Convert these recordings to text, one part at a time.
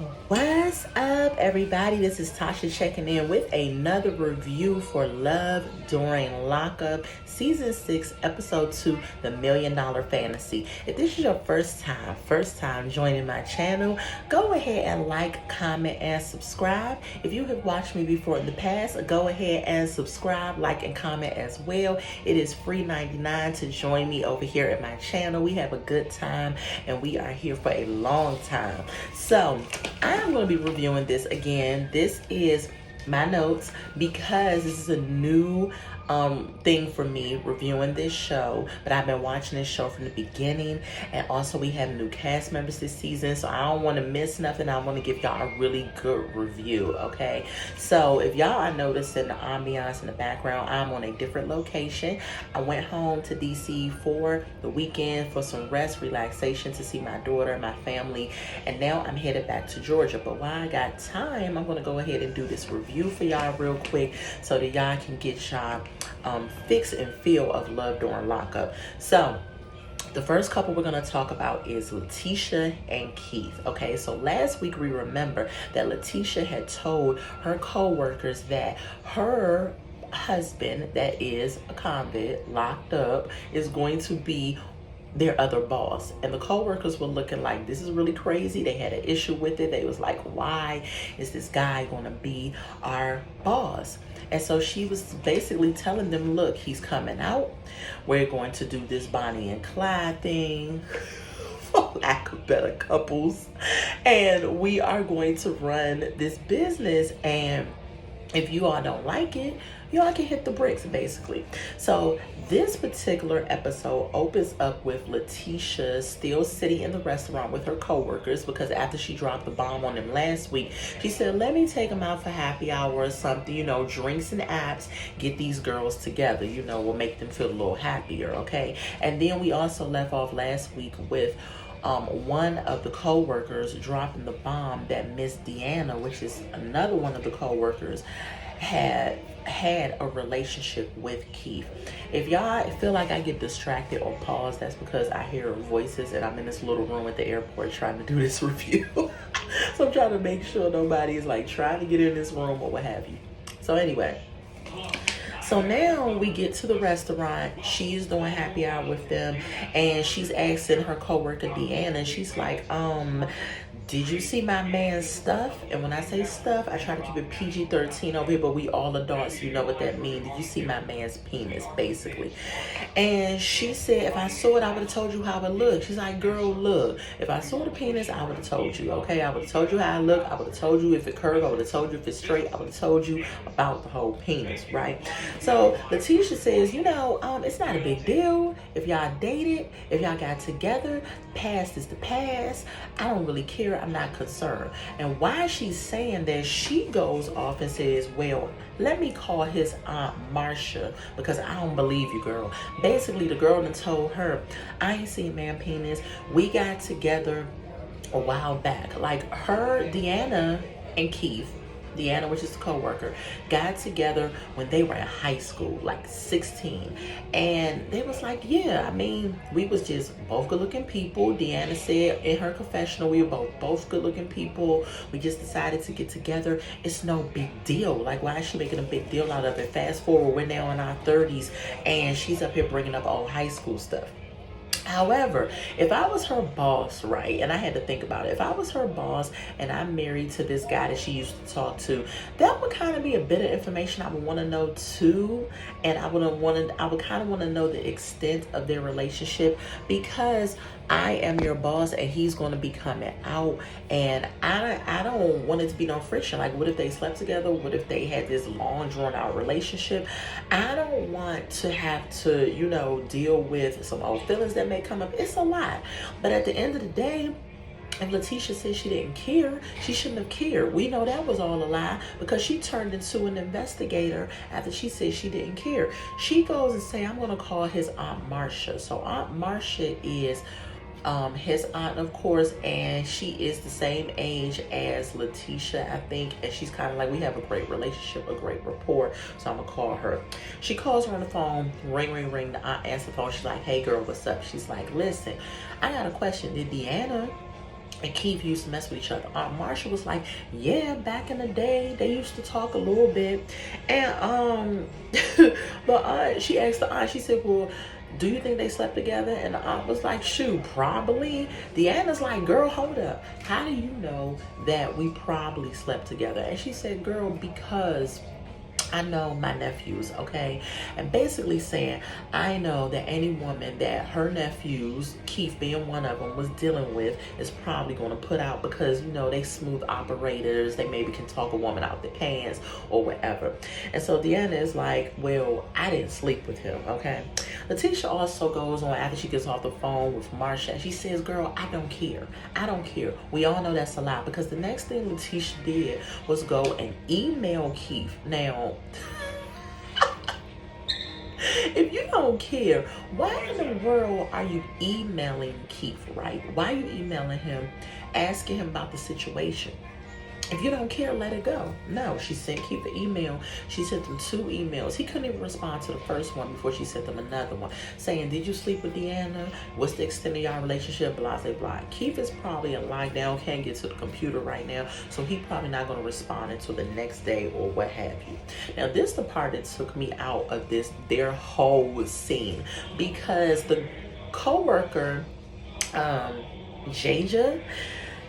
What's up, everybody? This is Tasha checking in with another review for Love During Lockup, Season 6, Episode 2, The $1,000,000 Fantasy. If this is your first time joining my channel, go ahead and like, comment, and subscribe. If you have watched me before in the past, go ahead and subscribe, like, and comment as well. It is free 99 to join me over here at my channel. We have a good time, and we are here for a long time. So, I'm going to be reviewing this again. This is my notes because this is a new thing for me, reviewing this show, but I've been watching this show from the beginning, and also we have new cast members this season, so I don't want to miss nothing. I want to give y'all a really good review. Okay, so if y'all are noticing the ambiance in the background, I'm on a different location. I went home to DC for the weekend for some rest, relaxation, to see my daughter and my family, and now I'm headed back to Georgia. But while I got time, I'm going to go ahead and do this review for y'all real quick so that y'all can get y'all fix and feel of Love During Lockup. So the first couple we're going to talk about is Letitia and Keith. Okay, so last week we remember that Letitia had told her co-workers that her husband, that is a convict locked up, is going to be their other boss. And the co-workers were looking like, this is really crazy. They had an issue with it. They was like, why is this guy going to be our boss? And so she was basically telling them, look, he's coming out. We're going to do this Bonnie and Clyde thing, for lack of better couples. And we are going to run this business. And if you all don't like it, you all can hit the bricks, basically. So this particular episode opens up with Letitia still sitting in the restaurant with her coworkers, because after she dropped the bomb on them last week, she said, let me take them out for happy hour or something, you know, drinks and apps, get these girls together, you know, will make them feel a little happier, okay? And then we also left off last week with one of the co-workers dropping the bomb that Miss Deanna, which is another one of the co-workers, had a relationship with Keith. If y'all feel like I get distracted or pause, that's because I hear voices and I'm in this little room at the airport trying to do this review. So I'm trying to make sure nobody is like trying to get in this room or what have you. So anyway, so now we get to the restaurant. She's doing happy hour with them, and she's asking her coworker Deanna, she's like, did you see my man's stuff? And when I say stuff, I try to keep it PG-13 over here, but we all adults, you know what that means. Did you see my man's penis, basically? And she said, if I saw it, I would have told you how it looked. She's like, girl, look, if I saw the penis, I would have told you, okay? I would have told you how it looked. I would have told you if it curved. I would have told you if it's straight. I would have told you about the whole penis, right? So Letitia says, you know, it's not a big deal. If y'all dated, if y'all got together, past is the past. I don't really care. I'm not concerned. And while she's saying that, she goes off and says, well, let me call his Aunt Marcia, because I don't believe you, girl. Basically, the girl done told her, I ain't seen man penis. We got together a while back. Like her, Deanna and Keith, Deanna, which is the co-worker, got together when they were in high school, like 16. And they was like, yeah, I mean, we was just both good-looking people. Deanna said in her confessional, we were both good-looking people. We just decided to get together. It's no big deal. Like, why is she making a big deal out of it? Fast forward, we're now in our 30s, and she's up here bringing up all high school stuff. However, if I was her boss, right, and I had to think about it, if I was her boss and I'm married to this guy that she used to talk to, that would kind of be a bit of information I would want to know too. And I would kind of want to know the extent of their relationship, because I am your boss and he's going to be coming out, and I don't want it to be no friction. Like, what if they slept together? What if they had this long drawn out relationship? I don't want to have to, you know, deal with some old feelings that may come up. It's a lot. But at the end of the day, if Letitia said she didn't care, she shouldn't have cared. We know that was all a lie, because she turned into an investigator after she said she didn't care. She goes and say, I'm going to call his Aunt Marcia. So Aunt Marcia is his aunt, of course, and she is the same age as Letitia, I think, and she's kind of like, we have a great relationship, a great rapport, so I'm gonna call her. She calls her on the phone, ring, ring, ring. The aunt answers the phone. She's like, hey girl, what's up? She's like, listen, I got a question. Did Deanna and Keith used to mess with each other. Aunt Marsha was like, yeah, back in the day, they used to talk a little bit. And but she asked the aunt, she said, well, do you think they slept together? And the aunt was like, shoot, probably. Deanna's like, girl, hold up. How do you know that we probably slept together? And she said, girl, because I know my nephews, okay? And basically saying, I know that any woman that her nephews, Keith being one of them, was dealing with is probably going to put out because, you know, they smooth operators. They maybe can talk a woman out their pants or whatever. And so Deanna is like, well, I didn't sleep with him, okay? Letitia also goes on after she gets off the phone with Marsha. She says, girl, I don't care. I don't care. We all know that's a lie because the next thing Letitia did was go and email Keith. Now, if you don't care, why in the world are you emailing Keith, right? Why are you emailing him, asking him about the situation? If you don't care, let it go. No, she sent Keith the email. She sent him 2 emails. He couldn't even respond to the first one before she sent him another one saying, did you sleep with Deanna? What's the extent of your relationship? Blah, blah, blah. Keith is probably in lockdown, can't get to the computer right now, so he probably not going to respond until the next day or what have you. Now, this is the part that took me out of their whole scene because the co-worker, Jaja,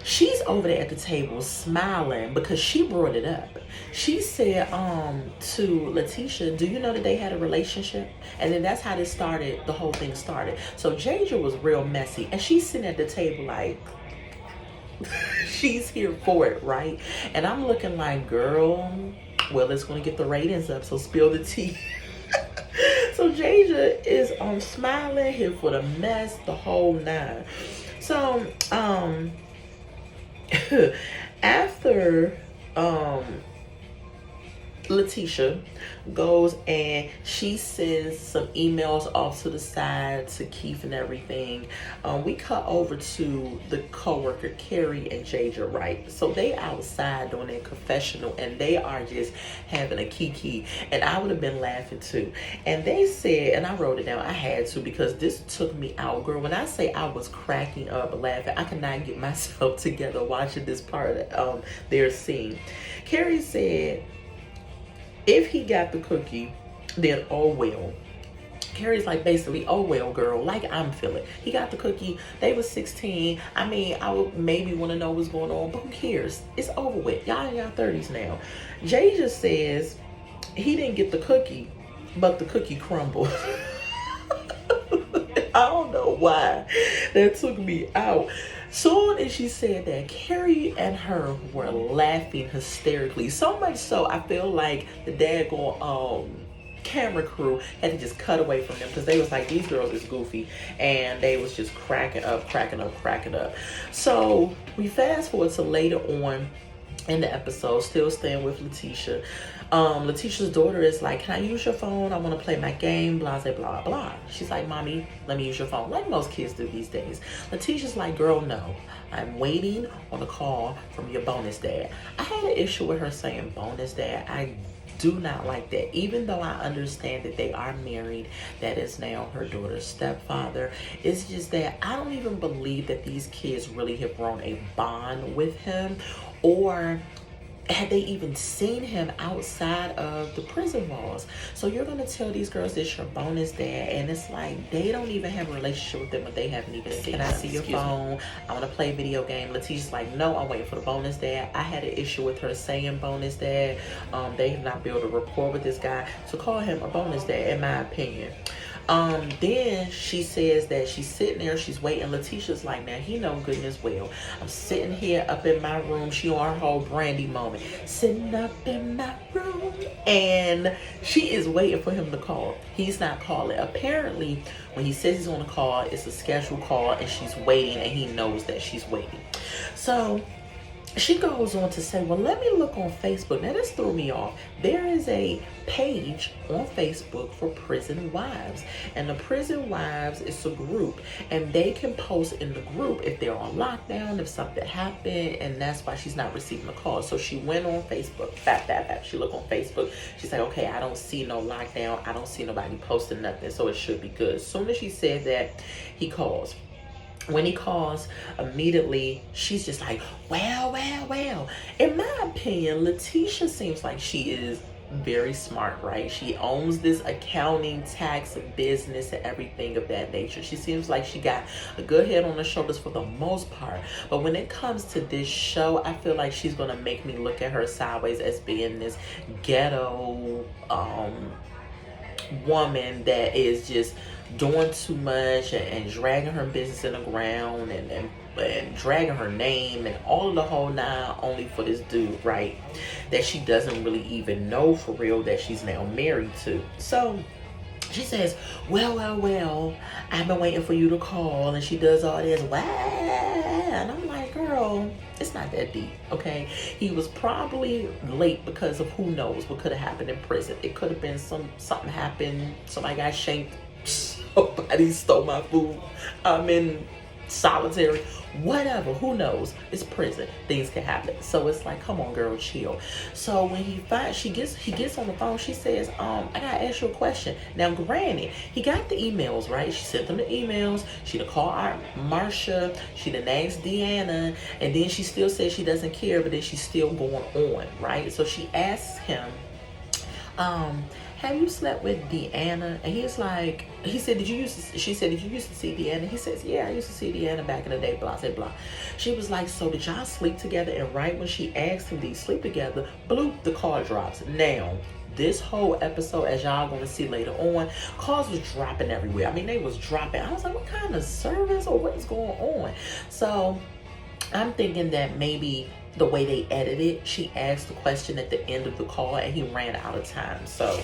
she's over there at the table smiling because she brought it up. She said to Letitia, do you know that they had a relationship? And then that's how this started, the whole thing started. So Jaja was real messy and she's sitting at the table like, she's here for it, right? And I'm looking like, girl, well, it's going to get the ratings up, so spill the tea. So Jaja is smiling, here for the mess, the whole 9. So, after Letitia goes and she sends some emails off to the side to Keith and everything, we cut over to the co-worker Carrie and Jaja, right? So they outside doing their confessional and they are just having a kiki, and I would have been laughing too. And they said, and I wrote it down, I had to because this took me out, girl. When I say I was cracking up laughing, I could not get myself together watching this part of their scene. Carrie said, if he got the cookie, then oh well. Carrie's like, basically, oh well, girl, like I'm feeling. He got the cookie. They was 16. I mean, I would maybe want to know what's going on, but who cares? It's over with. Y'all in y'all 30s now. Jay just says he didn't get the cookie, but the cookie crumbled. I don't know why that took me out. Soon as she said that, Carrie and her were laughing hysterically. So much so, I feel like the daggone camera crew had to just cut away from them because they was like, these girls is goofy, and they was just cracking up. So we fast forward to later on in the episode, still staying with Letitia. Letitia's daughter is like, can I use your phone? I want to play my game, blah, blah, blah, blah. She's like, mommy, let me use your phone, like most kids do these days. Letitia's like, girl, no. I'm waiting on a call from your bonus dad. I had an issue with her saying bonus dad. I do not like that. Even though I understand that they are married, that is now her daughter's stepfather. It's just that I don't even believe that these kids really have grown a bond with him, or had they even seen him outside of the prison walls. So you're going to tell these girls this your bonus dad, and it's like they don't even have a relationship with them, but they haven't even seen. Can I see your phone? I want to play a video game. Letitia's like, no, I'm waiting for the bonus dad. I had an issue with her saying bonus dad. They have not built a rapport with this guy to call him a bonus dad, in my opinion. Then she says that she's sitting there, she's waiting. Letitia's like, now he know goodness well, I'm sitting here up in my room. She on her whole Brandy moment, sitting up in my room, and she is waiting for him to call. He's not calling. Apparently, when he says he's on a call, it's a scheduled call, and she's waiting, and he knows that she's waiting. So she goes on to say, well, let me look on Facebook. Now, this threw me off. There is a page on Facebook for prison wives. And the prison wives is a group. And they can post in the group if they're on lockdown, if something happened. And that's why she's not receiving a call. So she went on Facebook. She looked on Facebook. She's like, okay, I don't see no lockdown. I don't see nobody posting nothing. So it should be good. As soon as she said that, he calls. When he calls, immediately she's just like, well. In my opinion, Letitia seems like she is very smart, right? She owns this accounting, tax, business, and everything of that nature. She seems like she got a good head on her shoulders for the most part. But when it comes to this show, I feel like she's gonna make me look at her sideways as being this ghetto woman that is just doing too much and dragging her business in the ground and dragging her name and all of the whole nine, only for this dude, right, that she doesn't really even know for real that she's now married to. So she says, well, I've been waiting for you to call. And she does all this, wow. And I'm like, girl, it's not that deep, okay? He was probably late because of who knows what could have happened in prison. It could have been something happened. Somebody got shanked. Somebody stole my food. I'm in solitary. Whatever, who knows? It's prison. Things can happen. So it's like, come on, girl, chill. So when he gets on the phone, she says, I gotta ask you a question. Now, granted, he got the emails, right? She sent them the emails. She done called Marsha. She done asked Deanna. And then she still says she doesn't care, but then she's still going on, right? So she asks him, have you slept with Deanna? And he said, she said, did you used to see Deanna? He says, yeah, I used to see Deanna back in the day, blah, blah, blah. She was like, so did y'all sleep together? And right when she asked him, did you sleep together? Bloop, the call drops. Now, this whole episode, as y'all gonna see later on, calls was dropping everywhere. I mean, they was dropping. I was like, what kind of service or what is going on? So I'm thinking that maybe the way they edited, she asked the question at the end of the call and he ran out of time. So,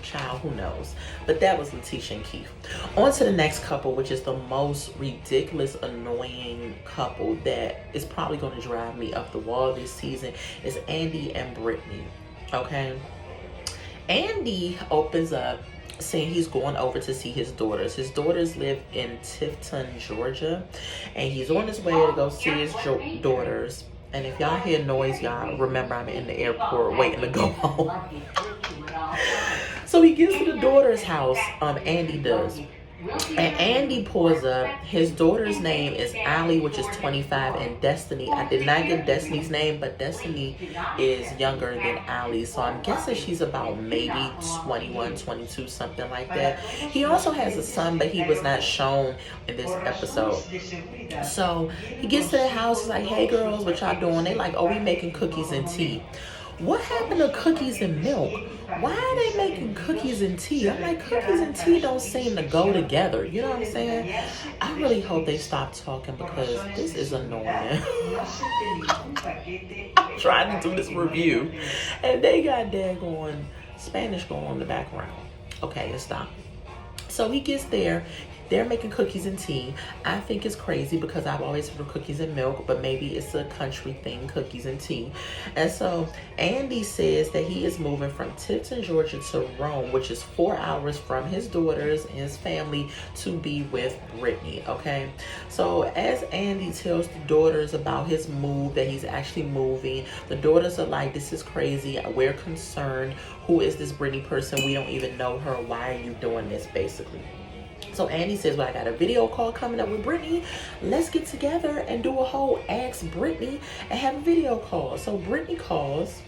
child, who knows? But that was Letitia and Keith. On to the next couple, which is the most ridiculous, annoying couple that is probably going to drive me up the wall this season, is Andy and Brittany. Okay? Andy opens up saying he's going over to see his daughters. His daughters live in Tifton, Georgia, and he's on his way to go see his daughters. And if y'all hear noise, y'all remember I'm in the airport waiting to go home. So he gets to the daughter's house, Andy does. And Andy pulls up. His daughter's name is Allie, which is 25, and Destiny. I did not get Destiny's name, but Destiny is younger than Allie. So I'm guessing she's about maybe 21, 22, something like that. He also has a son, but he was not shown in this episode. So he gets to the house. He's like, hey, girls, what y'all doing? They like, oh, we making cookies and tea. What happened to cookies and milk? Why are they making cookies and tea? I'm like, cookies and tea don't seem to go together. You know what I'm saying? I really hope they stop talking because this is annoying. I'm trying to do this review and they got daggone Spanish going on in the background. Okay, let's stop. So he gets there. They're making cookies and tea. I think it's crazy because I've always heard of cookies and milk, but maybe it's a country thing, cookies and tea. And so Andy says that he is moving from Tifton, Georgia to Rome, which is 4 hours from his daughters and his family, to be with Brittany, okay? So as Andy tells the daughters about his move, that he's actually moving, the daughters are like, this is crazy. We're concerned. Who is this Brittany person? We don't even know her. Why are you doing this, basically? So Andy says, well, I got a video call coming up with Brittany. Let's get together and do a whole Ask Brittany and have a video call. So Brittany calls.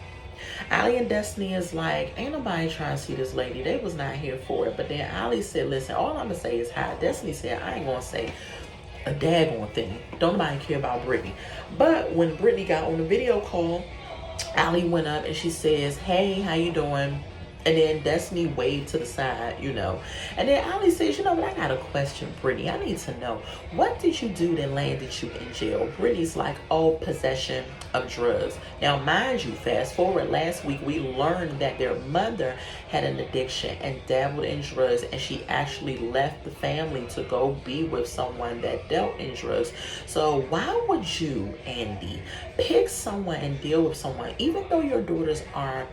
Allie and Destiny is like, ain't nobody trying to see this lady. They was not here for it. But then Allie said, listen, all I'm going to say is hi. Destiny said, I ain't going to say a daggone thing. Don't nobody care about Brittany. But when Brittany got on the video call, Allie went up and she says, hey, how you doing? And then Destiny waved to the side, you know. And then Allie says, you know what, I got a question, Brittany. I need to know, what did you do that landed you in jail? Brittany's like, oh, possession of drugs. Now, mind you, fast forward, last week we learned that their mother had an addiction and dabbled in drugs, and she actually left the family to go be with someone that dealt in drugs. So why would you, Andy, pick someone and deal with someone, even though your daughters are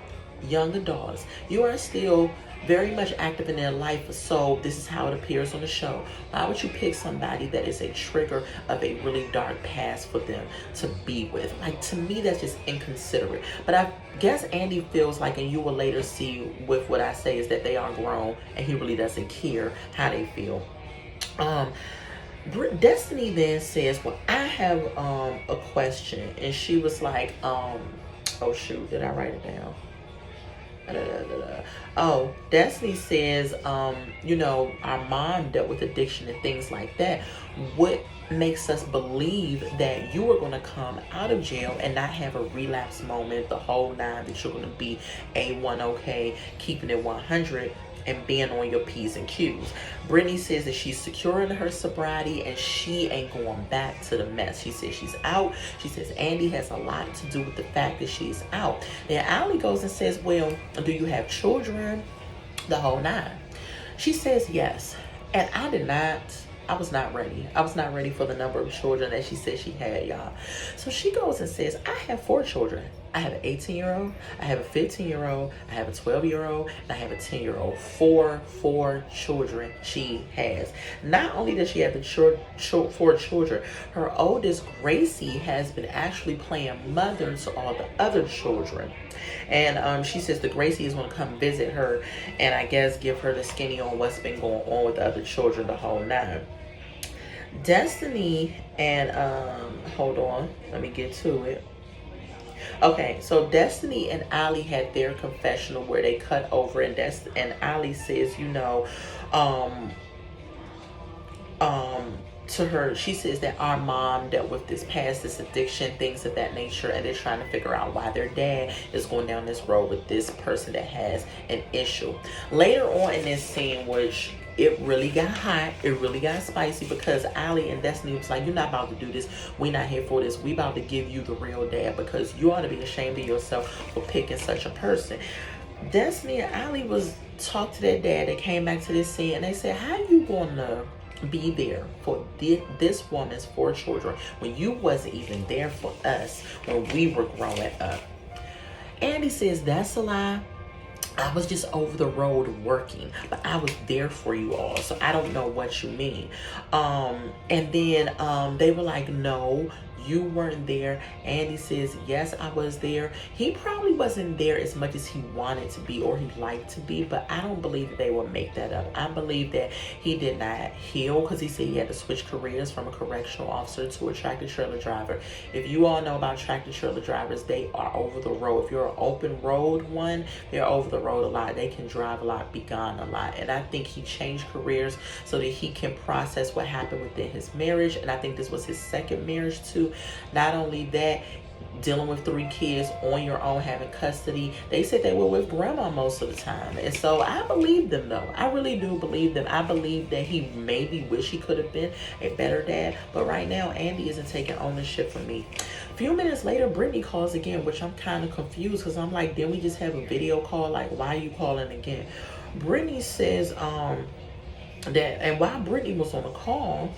young adults, you are still very much active in their life, so this is how it appears on the show. Why would you pick somebody that is a trigger of a really dark past for them to be with? Like, to me, that's just inconsiderate. But I guess Andy feels like, and you will later see with what I say, is that they are grown and he really doesn't care how they feel. Destiny then says, well, I have a question. And she was like, oh shoot, did I write it down? Oh, Destiny says, our mom dealt with addiction and things like that. What makes us believe that you are going to come out of jail and not have a relapse moment, the whole nine, that you're going to be A1 okay, keeping it 100 and being on your P's and Q's. Brittany says that she's secure in her sobriety and she ain't going back to the mess. She says she's out. She says Andy has a lot to do with the fact that she's out. Then Allie goes and says, well, do you have children? The whole nine. She says yes. And I was not ready. I was not ready for the number of children that she said she had, y'all. So she goes and says, I have 4 children. I have an 18-year-old, I have a 15-year-old, I have a 12-year-old, and I have a 10-year-old. Four children she has. Not only does she have the 4 children, her oldest, Gracie, has been actually playing mother to all the other children. And she says the Gracie is going to come visit her and I guess give her the skinny on what's been going on with the other children, the whole nine. Destiny and hold on, let me get to it. Okay, so Destiny and Ali had their confessional where they cut over and Ali says, to her, she says that our mom dealt with this addiction, things of that nature, and they're trying to figure out why their dad is going down this road with this person that has an issue. Later on in this scene, which it really got hot, it really got spicy, because Ali and Destiny was like, you're not about to do this, we're not here for this, we about to give you the real dad, because you ought to be ashamed of yourself for picking such a person. Destiny and Ali was talk to their dad. They came back to this scene and they said, how you gonna be there for this woman's 4 children when you wasn't even there for us when we were growing up? Andy says, that's a lie. I was just over the road working, but I was there for you all, so I don't know what you mean. And then they were like, no, you weren't there. Andy says, yes, I was there. He probably wasn't there as much as he wanted to be or he liked to be, but I don't believe that they would make that up. I believe that he did not heal, because he said he had to switch careers from a correctional officer to a tractor trailer driver. If you all know about tractor trailer drivers, they are over the road. If you're an open road one, they're over the road a lot. They can drive a lot, be gone a lot. And I think he changed careers so that he can process what happened within his marriage. And I think this was his second marriage too. Not only that, dealing with 3 kids on your own, having custody. They said they were with grandma most of the time. And so I believe them, though. I really do believe them. I believe that he maybe wish he could have been a better dad. But right now, Andy isn't taking ownership for me. A few minutes later, Brittany calls again, which I'm kind of confused, because I'm like, didn't we just have a video call? Like, why are you calling again? Brittany says that, and while Brittany was on the call,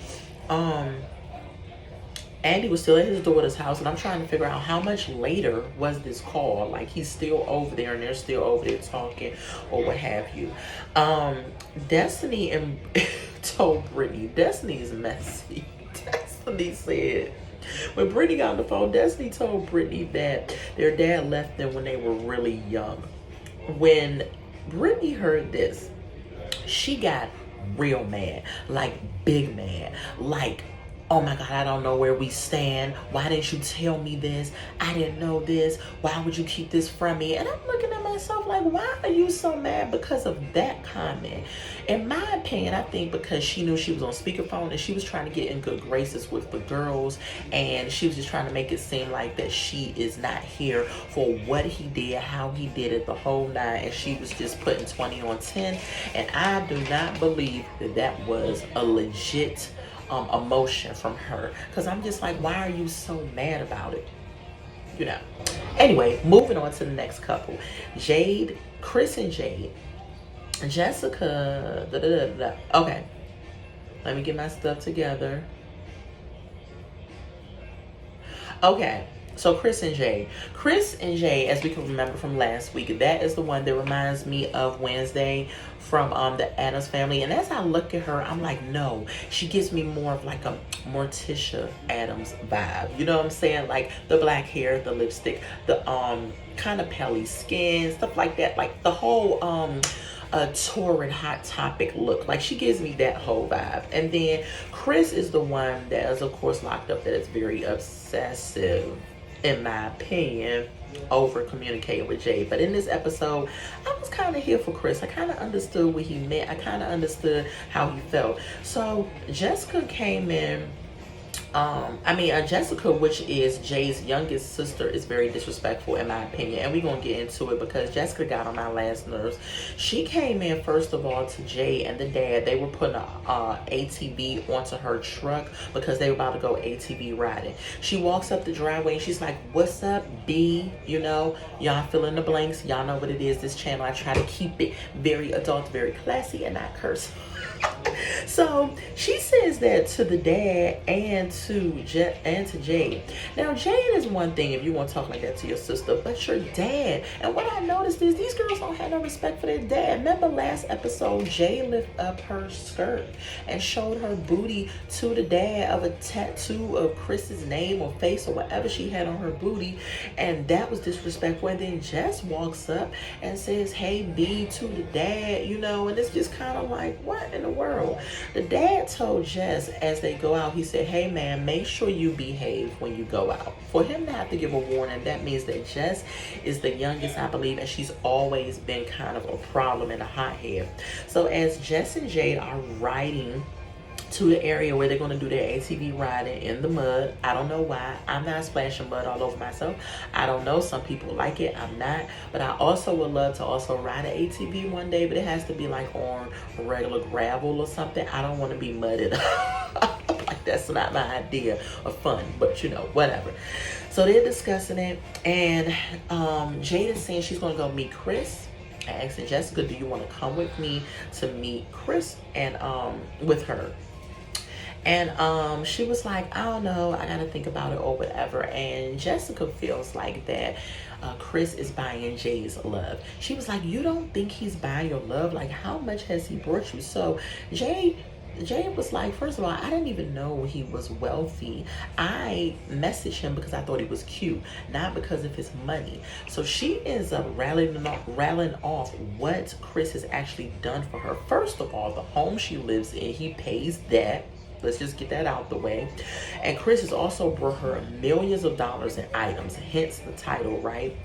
Andy was still at his daughter's house, and I'm trying to figure out how much later was this call. Like, he's still over there, and they're still over there talking, or what have you. Destiny and told Brittany, Destiny is messy. Destiny said, when Brittany got on the phone, Destiny told Brittany that their dad left them when they were really young. When Brittany heard this, she got real mad, like big mad, like, oh my God, I don't know where we stand. Why didn't you tell me this? I didn't know this. Why would you keep this from me? And I'm looking at myself like, why are you so mad because of that comment? In my opinion, I think because she knew she was on speakerphone and she was trying to get in good graces with the girls, and she was just trying to make it seem like that she is not here for what he did, how he did it, the whole nine, and she was just putting 20 on 10. And I do not believe that that was a legit emotion from her, because I'm just like, why are you so mad about it? Anyway, moving on to the next couple. Chris and Jade. Jessica, okay, let me get my stuff together. Okay, so Chris and Jade, as we can remember from last week, that is the one that reminds me of Wednesday from the Addams Family. And as I look at her, I'm like, no, she gives me more of like a Morticia Addams vibe. You know what I'm saying? Like the black hair, the lipstick, the kind of pale skin, stuff like that. Like the whole a torrid hot topic look. Like, she gives me that whole vibe. And then Chris is the one that is, of course, locked up, that is very obsessive, in my opinion, over communicating with Jay. But in this episode, I was kind of here for Chris. I kind of understood what he meant. I kind of understood how he felt. So Jessica came in. Jessica, which is Jay's youngest sister, is very disrespectful in my opinion, and we're gonna get into it because Jessica got on my last nerves. She came in first of all to Jay and the dad. They were putting a ATV onto her truck because they were about to go ATV riding. She walks up the driveway and she's like, "What's up, B?" You know, y'all fill in the blanks. Y'all know what it is. This channel, I try to keep it very adult, very classy, and not curse. So she says that to the dad and to Jade. Now, Jade is one thing if you want to talk like that to your sister, but your dad. And what I noticed is these girls don't have no respect for their dad. Remember last episode, Jade lifted up her skirt and showed her booty to the dad of a tattoo of Chris's name or face or whatever she had on her booty, and that was disrespectful. And then Jess walks up and says, "Hey, B," to the dad, you know, and it's just kind of like, what in the world? The dad told Jess as they go out, he said, "Hey man, make sure you behave when you go out." For him to have to give a warning, that means that Jess is the youngest, I believe, and she's always been kind of a problem and a hothead. So as Jess and Jade are riding to the area where they're going to do their ATV riding in the mud. I don't know why. I'm not splashing mud all over myself. I don't know. Some people like it. I'm not. But I also would love to also ride an ATV one day, but it has to be like on regular gravel or something. I don't want to be mudded up. Like, that's not my idea of fun, but you know, whatever. So they're discussing it, and Jade is saying she's going to go meet Chris. I asked Jessica, "Do you want to come with me to meet Chris and with her?" And she was like, "I don't know, I gotta think about it," or whatever. And Jessica feels like that Chris is buying Jay's love. She was like, "You don't think he's buying your love? Like, how much has he brought you?" So Jay was like, "First of all, I didn't even know he was wealthy. I messaged him because I thought he was cute, not because of his money." So she ends up rattling off what Chris has actually done for her. First of all, the home she lives in, he pays that. Let's just get that out the way. And Chris has also brought her millions of dollars in items, hence the title, right?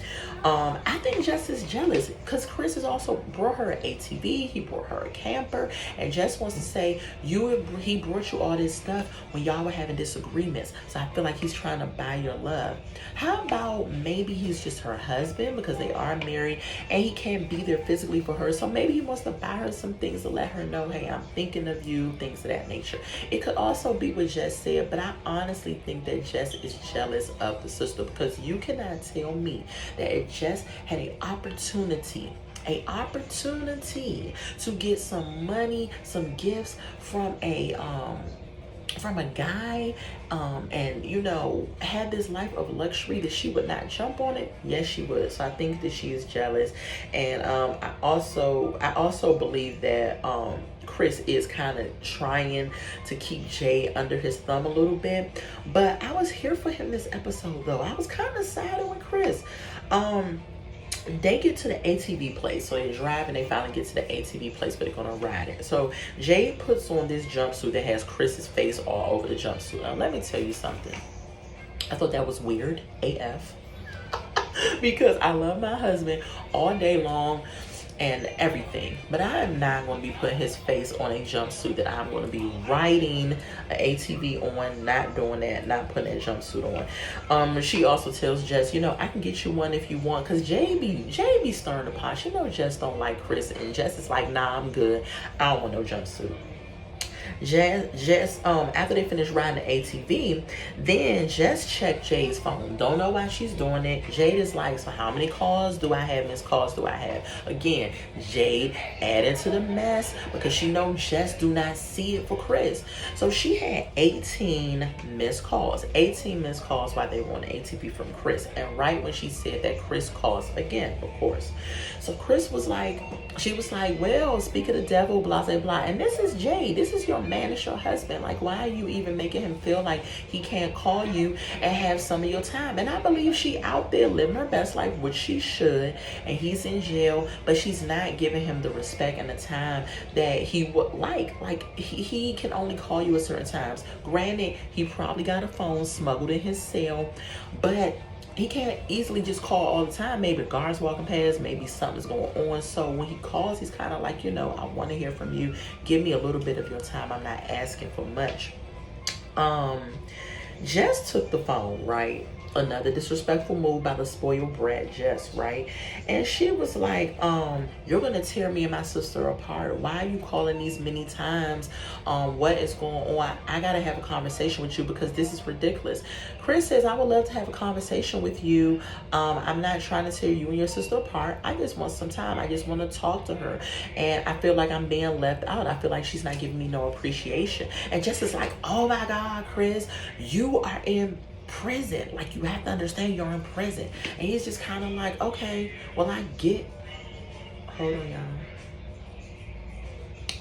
I think Jess is jealous because Chris has also brought her an ATV, he brought her a camper, and Jess wants to say, he brought you all this stuff when y'all were having disagreements. So I feel like he's trying to buy your love. How about maybe he's just her husband because they are married and he can't be there physically for her. So maybe he wants to buy her some things to let her know, "Hey, I'm thinking of you," things of that nature. It could also be what Jess said, but I honestly think that Jess is jealous of the sister because you cannot tell me that if Jess had an opportunity to get some money, some gifts from a guy, and you know, had this life of luxury, that she would not jump on it. Yes, she would. So I think that she is jealous, and I also believe that Chris is kind of trying to keep Jay under his thumb a little bit. But I was here for him this episode, though. I was kind of siding with Chris. They get to the ATV place, so they drive and they finally get to the ATV place where they're gonna ride it. So Jade puts on this jumpsuit that has Chris's face all over the jumpsuit. Now let me tell you something. I thought that was weird AF because I love my husband all day long and everything, but I am not going to be putting his face on a jumpsuit that I'm going to be riding an ATV on. Not doing that, not putting that jumpsuit on. She also tells Jess, "You know, I can get you one if you want," because Jay be stirring the pot. You know, Jess don't like Chris, and Jess is like, "Nah, I'm good. I don't want no jumpsuit." Jess, after they finish riding the ATV, then Jess checked Jade's phone. Don't know why she's doing it. Jade is like, "So how many calls do I have? Missed calls do I have?" Again, Jade added to the mess because she knows Jess do not see it for Chris. So she had 18 missed calls. 18 missed calls while they were on the ATV from Chris. And right when she said that, Chris calls again, of course. So Chris was like, she was like, "Well, speak of the devil, blah, blah, blah." And this is Jade. This is your man, it's your husband. Like, why are you even making him feel like he can't call you and have some of your time? And I believe she out there living her best life, which she should, and he's in jail, but she's not giving him the respect and the time that he would like. Like, he can only call you at certain times. Granted, he probably got a phone smuggled in his cell, but he can't easily just call all the time. Maybe guards walking past, maybe something's going on. So when he calls, he's kind of like, I want to hear from you. Give me a little bit of your time. I'm not asking for much. Jess took the phone, right? Another disrespectful move by the spoiled brat Jess, right? And she was like, you're gonna tear me and my sister apart. Why are you calling these many times? What is going on? I gotta have a conversation with you because this is ridiculous. Chris says, I would love to have a conversation with you. I'm not trying to tear you and your sister apart. I just want some time. I just want to talk to her. And I feel like I'm being left out. I feel like she's not giving me no appreciation. And Jess is like, oh my God, Chris, you are in prison. Like, you have to understand you're in prison. And he's just kind of like, okay, well, I get. Hold on, y'all.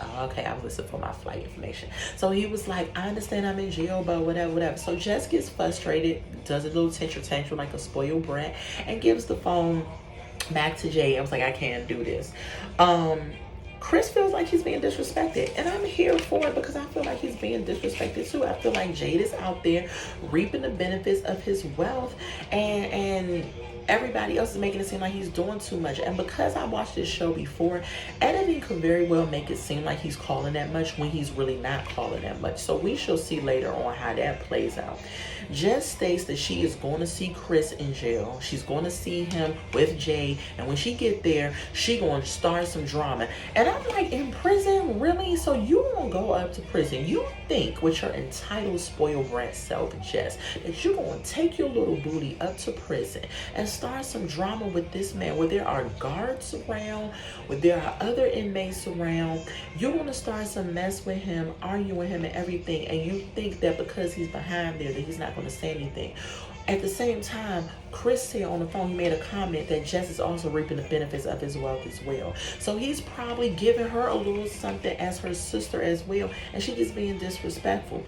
Oh, okay, I was listening for my flight information. So he was like, I understand I'm in jail, but whatever. So Jess gets frustrated, does a little tantrum like a spoiled brat, and gives the phone back to Jay. I was like, I can't do this. Chris feels like he's being disrespected, and I'm here for it because I feel like he's being disrespected too. I feel like Jade is out there reaping the benefits of his wealth, and everybody else is making it seem like he's doing too much. And because I watched this show before, editing could very well make it seem like he's calling that much when he's really not calling that much. So we shall see later on how that plays out. Jess states that she is going to see Chris in jail. She's going to see him with Jay, and when she get there, she going to start some drama. And I'm like, in prison? Really? So you won't go up to prison? You think with your entitled, spoiled brat self, Jess, that you're going to take your little booty up to prison and start some drama with this man where there are guards around, where there are other inmates around? You're going to start some mess with him, arguing with him and everything, and you think that because he's behind there that he's not going to say anything. At the same time, Chris said on the phone, he made a comment that Jess is also reaping the benefits of his wealth as well. So he's probably giving her a little something as her sister as well, and she's just being disrespectful.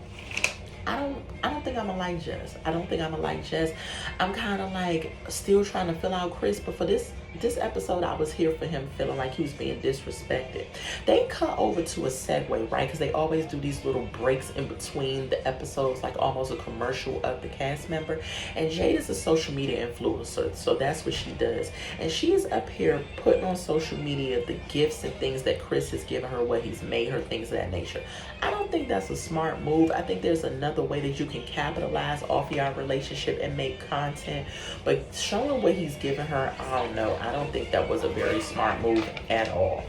I don't think I'm gonna like Jess. I don't think I'm gonna like Jess. I'm kind of like still trying to fill out Chris, but for this episode, I was here for him feeling like he was being disrespected. They cut over to a segue, right? Because they always do these little breaks in between the episodes, like almost a commercial of the cast member. And Jade is a social media influencer, so that's what she does. And she is up here putting on social media the gifts and things that Chris has given her, what he's made her, things of that nature. I don't think that's a smart move. I think there's another way that you can capitalize off your relationship and make content, but showing what he's given her, I don't know. I don't think that was a very smart move at all.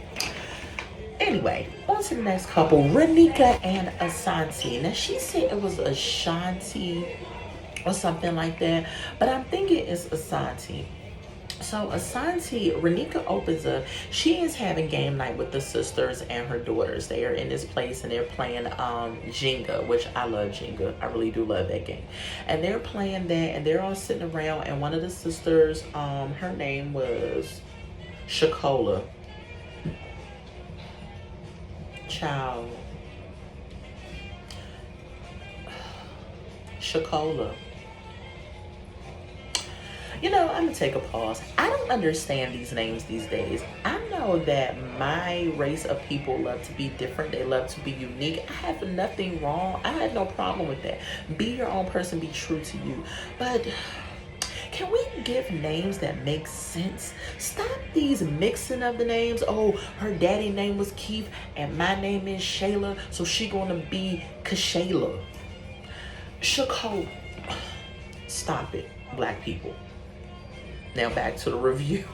Anyway, on to the next couple, Renika and Asante. Now, she said it was Ashanti or something like that, but I'm thinking it's Asante. So Asante, Renika opens up. She is having game night with the sisters and her daughters. They are in this place and they're playing Jenga, which I love Jenga. I really do love that game. And they're playing that and they're all sitting around, and one of the sisters, her name was Shakola. Child. Shakola. I'm going to take a pause. I don't understand these names these days. I know that my race of people love to be different. They love to be unique. I have nothing wrong. I have no problem with that. Be your own person. Be true to you. But can we give names that make sense? Stop these mixing of the names. Oh, her daddy name was Keith and my name is Shayla, so she going to be Kashayla. Shakola. Stop it, black people. Now back to the review.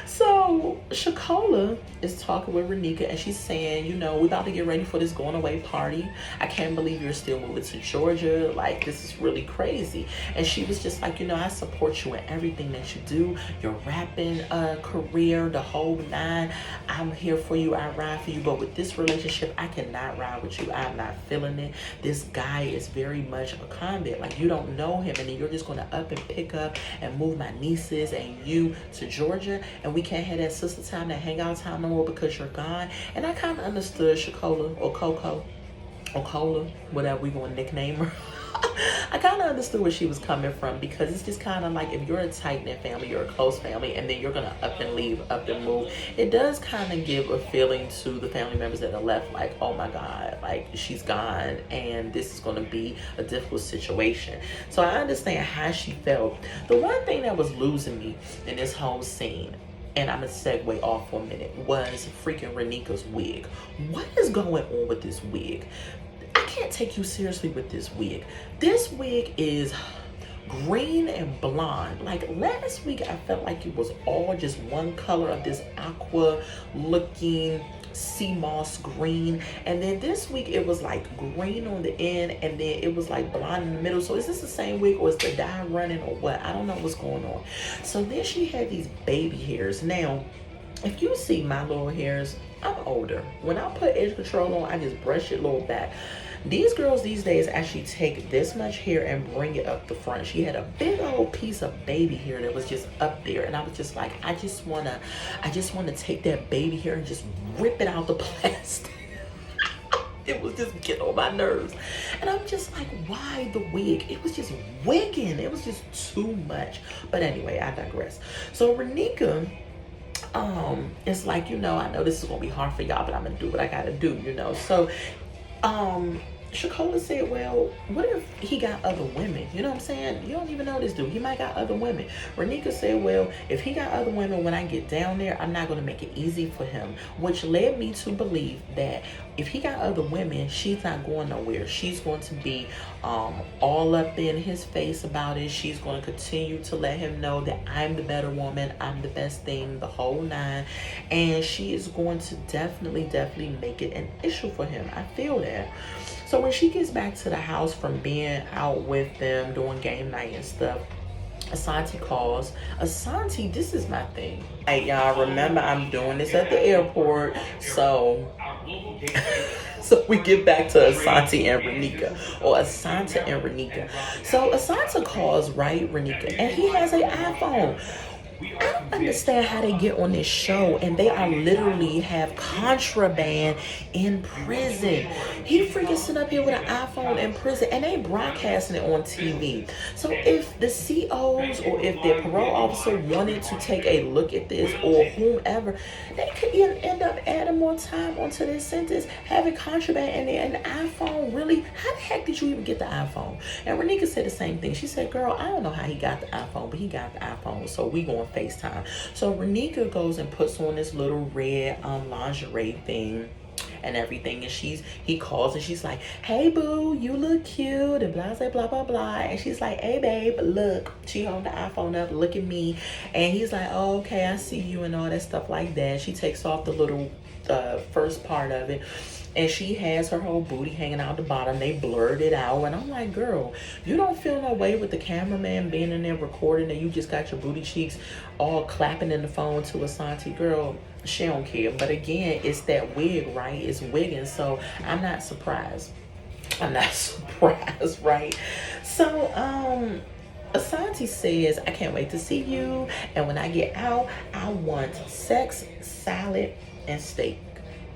So Shakola is talking with Renika and she's saying, we're about to get ready for this going away party. I can't believe you're still moving to Georgia. Like, this is really crazy. And she was just like, I support you in everything that you do. Your rapping career, the whole nine. I'm here for you. I ride for you. But with this relationship, I cannot ride with you. I'm not feeling it. This guy is very much a convict. Like, you don't know him. And then you're just going to up and pick up and move my nieces and you to Georgia. And we can't have that sister time, that hangout time no more because you're gone. And I kind of understood Shakola or Coco or Cola, whatever we going to nickname her. I kind of understood where she was coming from, because it's just kind of like, if you're a tight-knit family, you're a close family, and then you're going to up and leave, up and move, it does kind of give a feeling to the family members that are left, like, oh my God, like, she's gone and this is going to be a difficult situation. So I understand how she felt. The one thing that was losing me in this whole scene, and I'm gonna segue off for a minute, was freaking Renika's wig. What is going on with this wig? I can't take you seriously with this wig. This wig is green and blonde. Like last week, I felt like it was all just one color of this aqua looking sea moss green, and then this week it was like green on the end, and then it was like blonde in the middle. So is this the same wig, or is the dye running, or what? I don't know what's going on. So then she had these baby hairs. Now, if you see my little hairs, I'm older. When I put edge control on, I just brush it a little back. These girls these days actually take this much hair and bring it up the front. She had a big old piece of baby hair that was just up there, and I was just like, I just wanna take that baby hair and just rip it out the plastic. It was just getting on my nerves, and I'm just like, why the wig? It was just wigging. It was just too much. But anyway, I digress. So Renika, it's like, I know this is gonna be hard for y'all, but I'm gonna do what I gotta do, So Shakola said, well, what if he got other women? You know what I'm saying? You don't even know this dude. He might got other women. Renika said, well, if he got other women, when I get down there, I'm not going to make it easy for him, which led me to believe that if he got other women, she's not going nowhere. She's going to be all up in his face about it. She's going to continue to let him know that I'm the better woman, I'm the best thing, the whole nine. And she is going to definitely make it an issue for him. I feel that. So when she gets back to the house from being out with them, doing game night and stuff, Asante calls. Asante, this is my thing. Hey, y'all, remember I'm doing this at the airport. So we get back to Asante and Renika, or Asante and Renika. So Asante calls, right, Renika, and he has an iPhone. I don't understand how they get on this show and they are literally have contraband in prison. He freaking sit up here with an iPhone in prison, and they broadcasting it on TV. So if the COs or if their parole officer wanted to take a look at this, or whomever, they could end up adding more time onto this sentence, having contraband in the iPhone. Really? How the heck did you even get the iPhone? And Renika said the same thing. She said, girl, I don't know how he got the iPhone, but he got the iPhone, so we going FaceTime. So Renika goes and puts on this little red lingerie thing and everything, and he calls and she's like, hey boo, you look cute, and blah blah blah blah, and she's like, hey babe, look, she holding the iPhone up, look at me, and he's like, oh, okay, I see you, and all that stuff like that. She takes off the little first part of it, and she has her whole booty hanging out the bottom. They blurred it out, and I'm like, girl, you don't feel no way with the cameraman being in there recording, and you just got your booty cheeks all clapping in the phone to Asante. Girl, she don't care. But again, it's that wig, right? It's wigging, so I'm not surprised. Right? So Asante says, I can't wait to see you, and when I get out, I want sex, salad, and steak,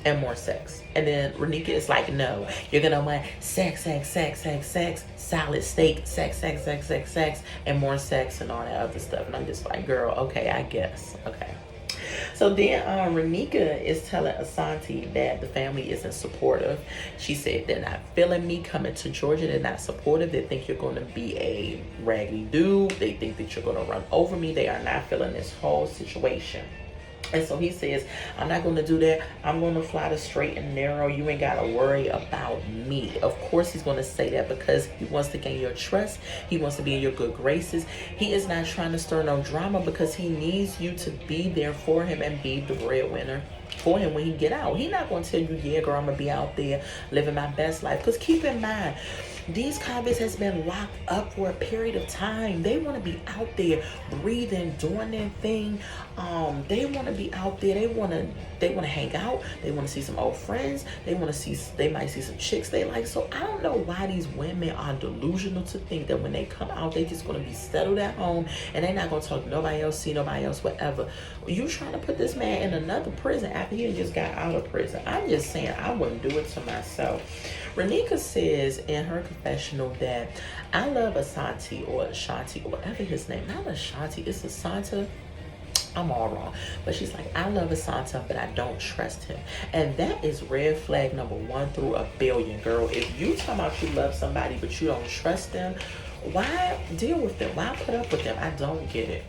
and more sex. And then Renika is like, no, you're gonna want sex, salad, steak, sex, and more sex, and all that other stuff. And I'm just like, girl, okay, I guess. Okay. So then Renika is telling Asante that the family isn't supportive. She said they're not feeling me coming to Georgia. They're not supportive. They think you're going to be a raggedy dude. They think that you're going to run over me. They are not feeling this whole situation. And so he says, I'm not going to do that. I'm going to fly the straight and narrow. You ain't got to worry about me. Of course he's going to say that because he wants to gain your trust. He wants to be in your good graces. He is not trying to stir no drama because he needs you to be there for him and be the breadwinner for him when he get out. He's not going to tell you, yeah, girl, I'm going to be out there living my best life. Because keep in mind, These convicts has been locked up for a period of time. They want to be out there breathing, doing their thing. They want to be out there. They want to hang out. They want to see some old friends. They might see some chicks they like. So I don't know why these women are delusional to think that when they come out, they just going to be settled at home and they're not going to talk to nobody else, see nobody else, whatever. You trying to put this man in another prison after he just got out of prison? I'm just saying, I wouldn't do it to myself. Renika says in her confessional that I love Asante or Ashanti or whatever his name. Not Ashanti, it's Asanta. I'm all wrong. But she's like, I love Asanta, but I don't trust him. And that is red flag number 1 through a billion, girl. If you talking about you love somebody, but you don't trust them, why deal with them? Why put up with them? I don't get it.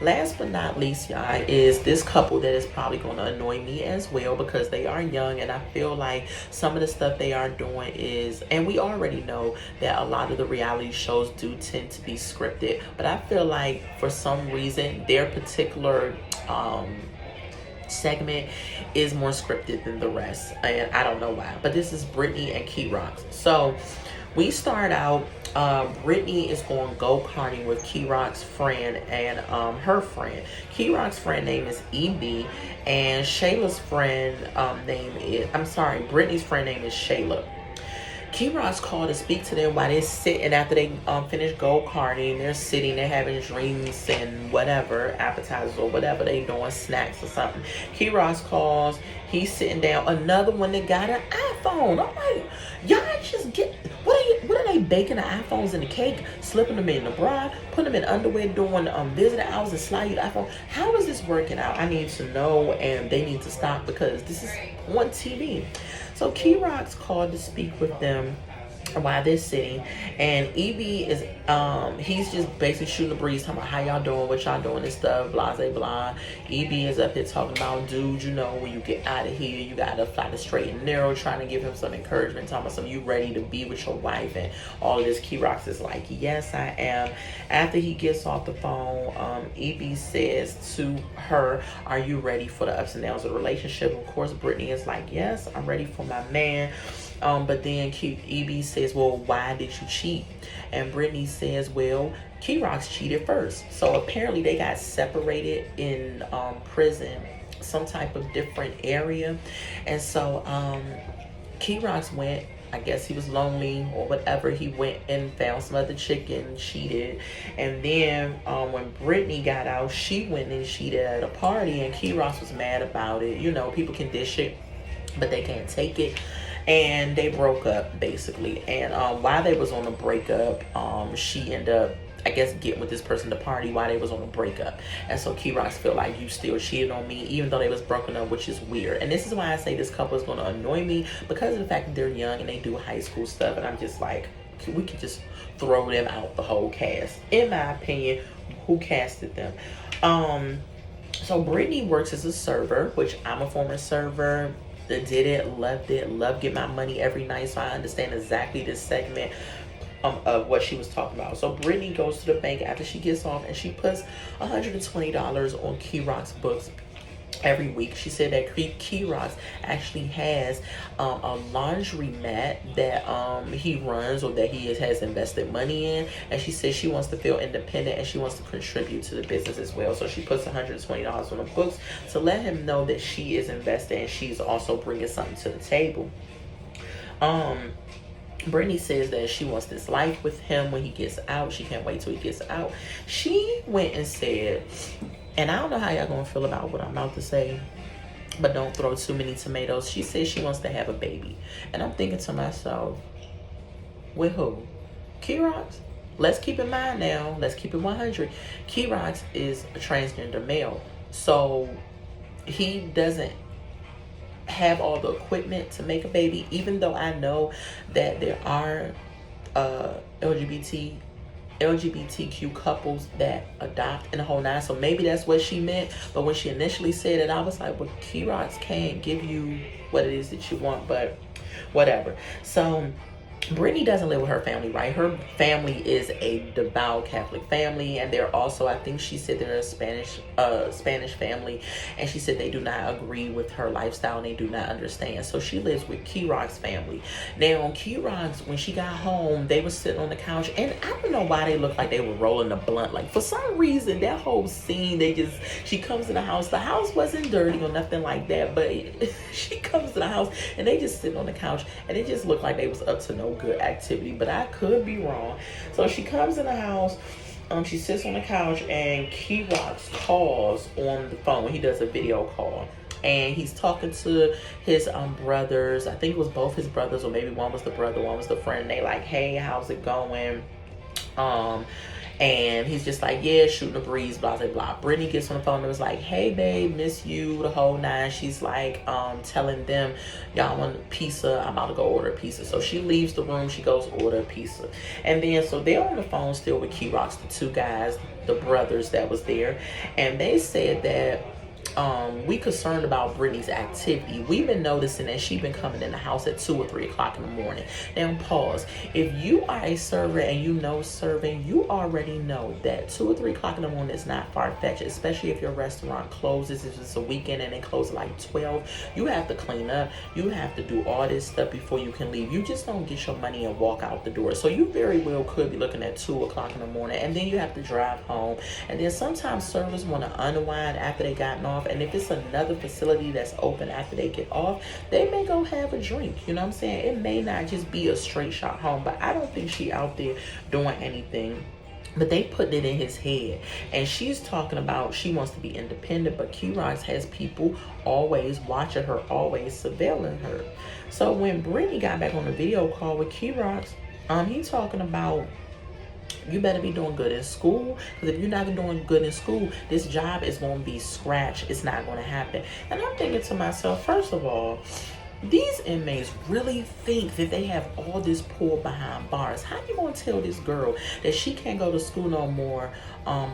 Last but not least, y'all, is this couple that is probably going to annoy me as well because they are young, and I feel like some of the stuff they are doing is, and we already know that a lot of the reality shows do tend to be scripted, but I feel like for some reason their particular segment is more scripted than the rest, and I don't know why. But this is Brittany and Key Rocks. So we start out, Brittany is going go-karting with Key Rock's friend and her friend. Key Rock's friend name is EB, and Shayla's friend Brittany's friend name is Shayla. Key Rock's called to speak to them while they're sitting after they finish go-karting. They're sitting, they're having drinks and whatever, appetizers or whatever they doing, snacks or something. Key Rock's calls, he's sitting down. Another one that got an iPhone. I'm like, y'all just get, what are they baking the iPhones in the cake, slipping them in the bra, putting them in underwear, doing visiting hours and slide you the iPhone? How is this working out? I need to know, and they need to stop because this is on TV. So Key Rock's called to speak with them while they're sitting, and EB is he's just basically shooting the breeze, talking about how y'all doing, what y'all doing and stuff, blah blah blah. EB is up here talking about, dude, you know, when you get out of here, you gotta fly the straight and narrow, trying to give him some encouragement, talking about some, you ready to be with your wife and all of this. Key Rocks is like, yes, I am. After he gets off the phone, EB says to her, are you ready for the ups and downs of the relationship? Of course, Brittany is like, yes, I'm ready for my man. But then EB says, well, why did you cheat? And Brittany says, well, Key Rocks cheated first. So apparently they got separated in prison, some type of different area. And so Key Rocks went, I guess he was lonely or whatever, he went and found some other chick and cheated. And then when Brittany got out, she went and cheated at a party, and Key Rocks was mad about it. You know, people can dish it, but they can't take it. And they broke up basically. And while they was on the breakup, she ended up, I guess, getting with this person to party while they was on a breakup. And so Key Rocks feel like, you still cheated on me even though they was broken up, which is weird. And this is why I say this couple is going to annoy me, because of the fact that they're young and they do high school stuff. And I'm just like, we could just throw them out, the whole cast. In my opinion, who casted them? So Brittany works as a server, which I'm a former server. Did it, loved getting my money every night, so I understand exactly this segment of what she was talking about. So Brittany goes to the bank after she gets off, and she puts $120 on Key Rock's books every week. She said that Key Rocks actually has a laundry mat that he runs, or that he has invested money in, and she says she wants to feel independent and she wants to contribute to the business as well. So she puts $120 on the books to let him know that she is investing and she's also bringing something to the table. Brittany says that she wants this life with him when he gets out. She can't wait till he gets out. She went and said, and I don't know how y'all gonna feel about what I'm about to say, but don't throw too many tomatoes. She says she wants to have a baby. And I'm thinking to myself, with who? Key Rocks? Let's keep in mind now, let's keep it 100. Key Rocks is a transgender male. So he doesn't have all the equipment to make a baby, even though I know that there are LGBTQ couples that adopt and the whole nine. So maybe that's what she meant. But when she initially said it, I was like, well, Key Rocks can't give you what it is that you want, but whatever. So Brittany doesn't live with her family, right? Her family is a devout Catholic family, and they're also, I think she said they're a Spanish family, and she said they do not agree with her lifestyle and they do not understand. So she lives with Key Rock's family. Now, Key Rock's, when she got home, they were sitting on the couch, and I don't know why they looked like they were rolling a blunt. Like, for some reason, that whole scene, she comes to the house. The house wasn't dirty or nothing like that, but she comes to the house, and they just sitting on the couch, and it just looked like they was up to no good activity, but I could be wrong. So she comes in the house, she sits on the couch, and Key Rocks calls on the phone. He does a video call, and he's talking to his brothers. I think it was both his brothers, or maybe one was the brother, one was the friend. They like, hey, how's it going? And he's just like, yeah, shooting a breeze, blah, blah, blah. Brittany gets on the phone and was like, hey, babe, miss you, the whole nine. She's like, telling them, y'all want a pizza? I'm about to go order a pizza. So she leaves the room. She goes order a pizza. And then, so they're on the phone still with Key Rocks, the two guys, the brothers that was there. And they said that, we concerned about Brittany's activity. We've been noticing that she's been coming in the house at 2 or 3 o'clock in the morning. Now, pause. If you are a server and you know serving, you already know that 2 or 3 o'clock in the morning is not far-fetched, especially if your restaurant closes. If it's a weekend and they close at like 12, you have to clean up. You have to do all this stuff before you can leave. You just don't get your money and walk out the door. So you very well could be looking at 2 o'clock in the morning, and then you have to drive home. And then sometimes servers want to unwind after they gotten off. And if it's another facility that's open after they get off, they may go have a drink. You know what I'm saying? It may not just be a straight shot home, but I don't think she out there doing anything. But they put it in his head. And she's talking about she wants to be independent, but Key Rocks has people always watching her, always surveilling her. So when Brittany got back on the video call with Key Rocks, he talking about, you better be doing good in school, because if you're not doing good in school, this job is going to be scratched. It's not going to happen. And I'm thinking to myself, first of all, these inmates really think that they have all this pull behind bars. How you going to tell this girl that she can't go to school no more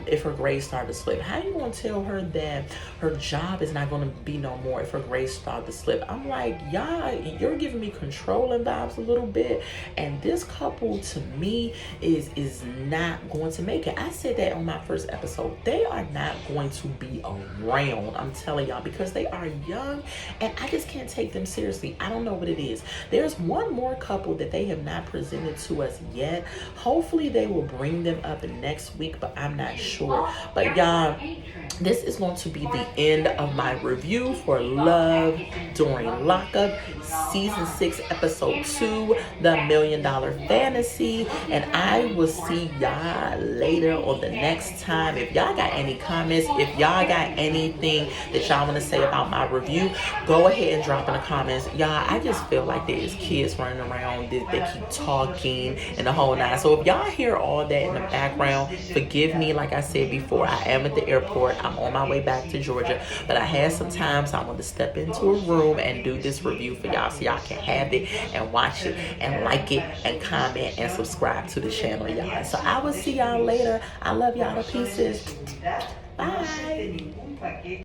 if her grades start to slip? How you going to tell her that her job is not going to be no more if her grades start to slip? I'm like, y'all, you're giving me controlling vibes a little bit. And this couple, to me, is not going to make it. I said that on my first episode. They are not going to be around, I'm telling y'all, because they are young, and I just can't take them seriously. I don't know what it is. There's one more couple that they have not presented to us yet. Hopefully they will bring them up next week, but I'm not sure. But y'all, this is going to be the end of my review for Love During Lockup, Season 6, Episode 2, The $1 Million Fantasy. And I will see y'all later on the next time. If y'all got any comments, if y'all got anything that y'all want to say about my review, go ahead and drop in the comments. Y'all, I just feel like there's kids running around. They keep talking and the whole nine. So if y'all hear all that in the background, forgive me. Like I said before, I am at the airport. I'm on my way back to Georgia, but I had some time, so I want to step into a room and do this review for y'all, so y'all can have it and watch it and like it and comment and subscribe to the channel, y'all. So I will see y'all later. I love y'all to pieces. Bye.